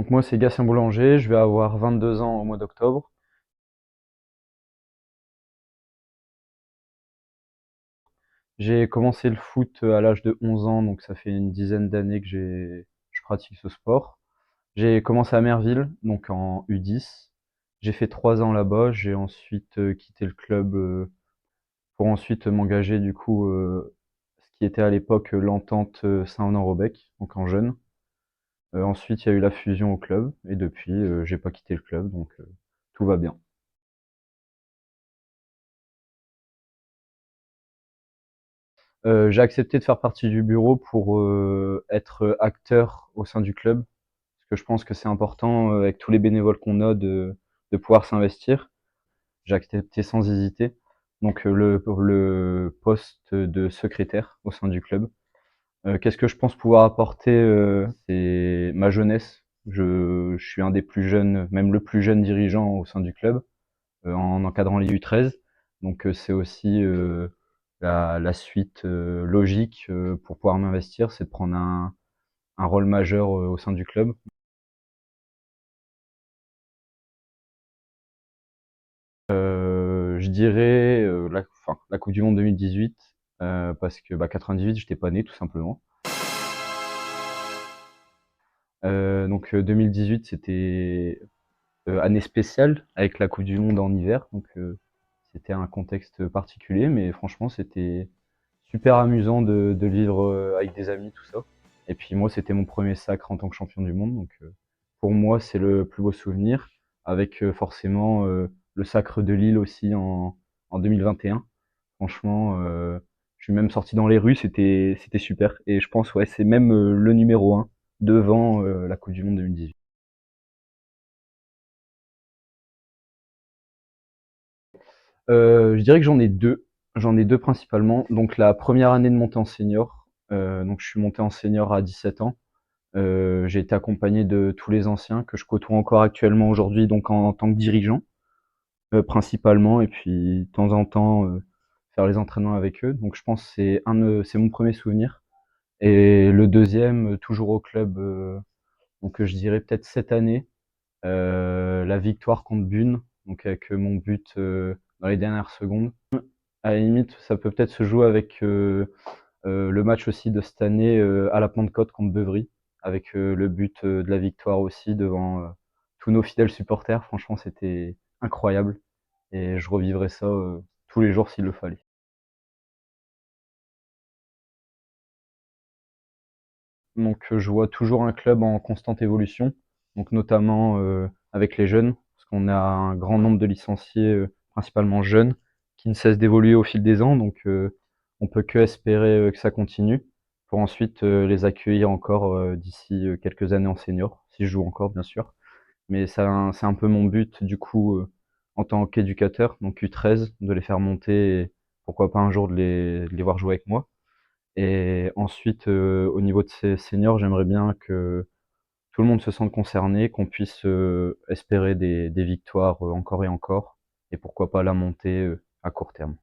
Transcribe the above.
Donc moi c'est Gatien Boulanger, je vais avoir 22 ans au mois d'octobre. J'ai commencé le foot à l'âge de 11 ans, donc ça fait une dizaine d'années que je pratique ce sport. J'ai commencé à Merville, donc en U10. J'ai fait 3 ans là-bas, j'ai ensuite quitté le club pour ensuite m'engager du coup ce qui était à l'époque l'Entente Saint-Honoré-au-Bec, donc en jeune. Ensuite il y a eu la fusion au club, et depuis j'ai pas quitté le club, donc tout va bien. J'ai accepté de faire partie du bureau pour être acteur au sein du club, parce que je pense que c'est important avec tous les bénévoles qu'on a de pouvoir s'investir. J'ai accepté sans hésiter. Donc le poste de secrétaire au sein du club. Qu'est-ce que je pense pouvoir apporter c'est ma jeunesse. Je suis un des plus jeunes, même le plus jeune dirigeant au sein du club, en encadrant les U13. Donc c'est aussi la suite logique pour pouvoir m'investir, c'est de prendre un rôle majeur au sein du club. Je dirais la Coupe du Monde 2018, parce que 98, j'étais pas né tout simplement. Donc 2018, c'était année spéciale avec la Coupe du Monde en hiver, donc c'était un contexte particulier, mais franchement, c'était super amusant de le vivre avec des amis, tout ça. Et puis moi, c'était mon premier sacre en tant que champion du monde, donc pour moi, c'est le plus beau souvenir, avec forcément le sacre de Lille aussi en 2021. Franchement, je suis même sorti dans les rues, c'était super. Et je pense, ouais, c'est même le numéro un devant la Coupe du Monde 2018. Je dirais que j'en ai deux. J'en ai deux principalement. Donc la première année de montée en senior. Donc je suis monté en senior à 17 ans. J'ai été accompagné de tous les anciens que je côtoie encore actuellement aujourd'hui, donc en tant que dirigeant principalement, et puis de temps en temps faire les entraînements avec eux. Donc je pense que c'est mon premier souvenir. Et le deuxième, toujours au club, donc je dirais peut-être cette année, la victoire contre Bune, donc avec mon but dans les dernières secondes. À la limite, ça peut peut-être se jouer avec le match aussi de cette année à la Pentecôte contre Beuvry, avec le but de la victoire aussi devant tous nos fidèles supporters. Franchement, c'était incroyable et je revivrai ça tous les jours s'il le fallait. Donc je vois toujours un club en constante évolution, donc notamment avec les jeunes, parce qu'on a un grand nombre de licenciés, principalement jeunes, qui ne cessent d'évoluer au fil des ans, donc on peut que espérer que ça continue, pour ensuite les accueillir encore d'ici quelques années en senior, si je joue encore bien sûr. Mais ça, c'est un peu mon but du coup en tant qu'éducateur, donc U13, de les faire monter et pourquoi pas un jour de les voir jouer avec moi. Et ensuite, au niveau de ces seniors, j'aimerais bien que tout le monde se sente concerné, qu'on puisse espérer des victoires encore et encore, et pourquoi pas la montée à court terme.